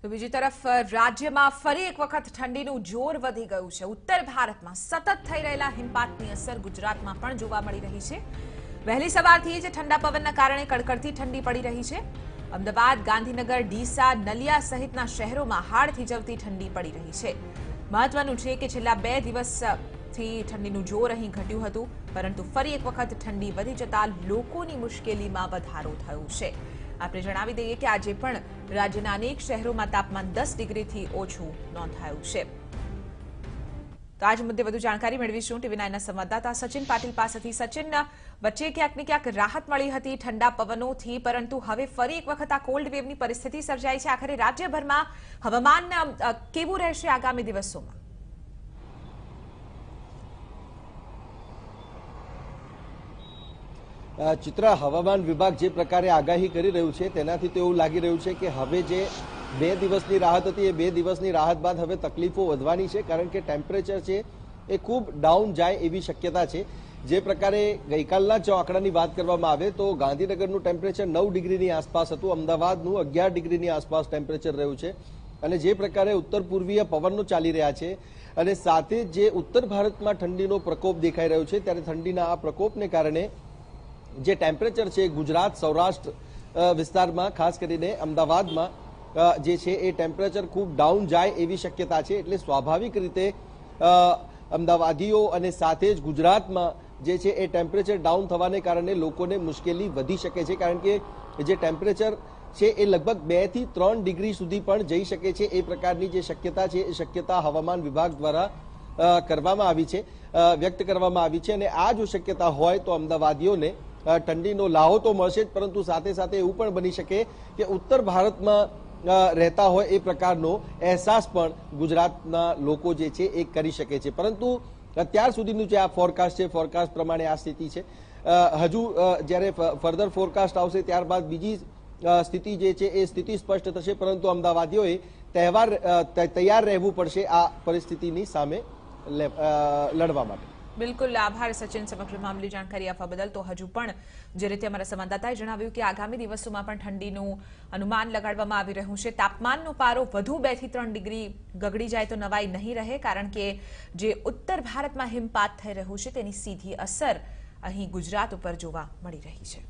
તો બીજી તરફ રાજ્યમાં ફરી એક વખત ઠંડીનું જોર વધી ગયું છે। ઉત્તર ભારતમાં સતત થઈ રહેલા હિમપાતની અસર ગુજરાતમાં પણ જોવા મળી રહી છે। વહેલી સવારથી જ ઠંડા પવનના કારણે કડકડતી ઠંડી પડી રહી છે। અમદાવાદ, ગાંધીનગર, ડીસા, નલિયા સહિતના શહેરોમાં હાડ થીજવતી ઠંડી પડી રહી છે। મહત્વનું છે કે છેલ્લા 2 દિવસથી ઠંડીનું જોર અહીં ઘટ્યું હતું, પરંતુ ફરી એક વખત ઠંડી વધી જતા લોકોની મુશ્કેલીમાં વધારો થયો છે। આપણે જણાવી દઈએ કે આજે પણ રાજ્યના અનેક શહેરોમાં તાપમાન 10 ડિગ્રીથી ઓછું નોંધાયું છે। તો આજ મુદ્દે વધુ જાણકારી મેળવીશું ટીવી9ના સંવાદદાતા સચિન પાટીલ પાસેથી। સચિન, વચ્ચે ક્યાંક ને ક્યાંક રાહત મળી હતી ઠંડા પવનોથી, પરંતુ હવે ફરી એક વખત આ કોલ્ડ વેવની પરિસ્થિતિ સર્જાઈ છે। આખરે રાજ્યભરમાં હવામાન કેવું રહેશે આગામી દિવસોમાં? ચિત્રા, હવામાન વિભાગ જે પ્રકારે આગાહી કરી રહ્યું છે તેનાથી તો એવું લાગી રહ્યું છે કે હવે જે 2 દિવસની રાહત હતી એ 2 દિવસની રાહત બાદ હવે તકલીફો વધવાની છે, કારણ કે ટેમ્પરેચર છે એ ખૂબ ડાઉન જાય એવી શક્યતા છે। જે પ્રકારે ગઈકાલના જો આંકડાની વાત કરવામાં આવે તો ગાંધીનગરનું ટેમ્પરેચર 9 ડિગ્રીની આસપાસ હતું, અમદાવાદનું 11 ડિગ્રીની આસપાસ ટેમ્પરેચર રહ્યું છે। અને જે પ્રકારે ઉત્તર પૂર્વીય પવનો ચાલી રહ્યા છે અને સાથે જે ઉત્તર ભારતમાં ઠંડીનો પ્રકોપ દેખાઈ રહ્યો છે, ત્યારે ઠંડીના આ પ્રકોપને કારણે જે ટેમ્પરેચર છે ગુજરાત, સૌરાષ્ટ્ર વિસ્તારમાં, ખાસ કરીને અમદાવાદમાં જે છે એ ટેમ્પરેચર ખૂબ ડાઉન જાય એવી શક્યતા છે। એટલે સ્વાભાવિક રીતે અમદાવાદીઓ અને સાથે જ ગુજરાતમાં જે છે એ ટેમ્પરેચર ડાઉન થવાને કારણે લોકોને મુશ્કેલી વધી શકે છે, કારણ કે જે ટેમ્પરેચર છે એ લગભગ 2 થી 3 ડિગ્રી સુધી પણ જઈ શકે છે। એ પ્રકારની જે શક્યતા છે એ શક્યતા હવામાન વિભાગ દ્વારા કરવામાં આવી છે, વ્યક્ત કરવામાં આવી છે। અને આ જો શક્યતા હોય તો અમદાવાદીઓને ઠંડીનો લાહો તો મળશે જ, પરંતુ સાથે સાથે એવું પણ બની શકે કે ઉત્તર ભારતમાં રહેતા હોય એ પ્રકારનો અહેસાસ પણ ગુજરાતના લોકો જે છે એ કરી શકે છે। પરંતુ અત્યાર સુધીનું જે આ ફોરકાસ્ટ છે, ફોરકાસ્ટ પ્રમાણે આ સ્થિતિ છે। હજુ જ્યારે ફર્ધર ફોરકાસ્ટ આવશે ત્યારબાદ બીજી સ્થિતિ જે છે એ સ્થિતિ સ્પષ્ટ થશે, પરંતુ અમદાવાદીઓએ તૈયાર રહેવું પડશે આ પરિસ્થિતિની સામે લડવા માટે। બિલકુલ, આભાર સચિન સમગ્ર મામલે જાણકારી આપવા બદલ। તો હજુ પણ જે રીતે અમારા સંવાદદાતાએ જણાવ્યું કે આગામી દિવસોમાં પણ ઠંડીનું અનુમાન લગાડવામાં આવી રહ્યું છે। તાપમાનનો પારો વધુ 2 થી 3 ડિગ્રી ગગડી જાય તો નવાઈ નહીં રહે, કારણ કે જે ઉત્તર ભારતમાં હિમપાત થઈ રહ્યું છે તેની સીધી અસર અહીં ગુજરાત ઉપર જોવા મળી રહી છે।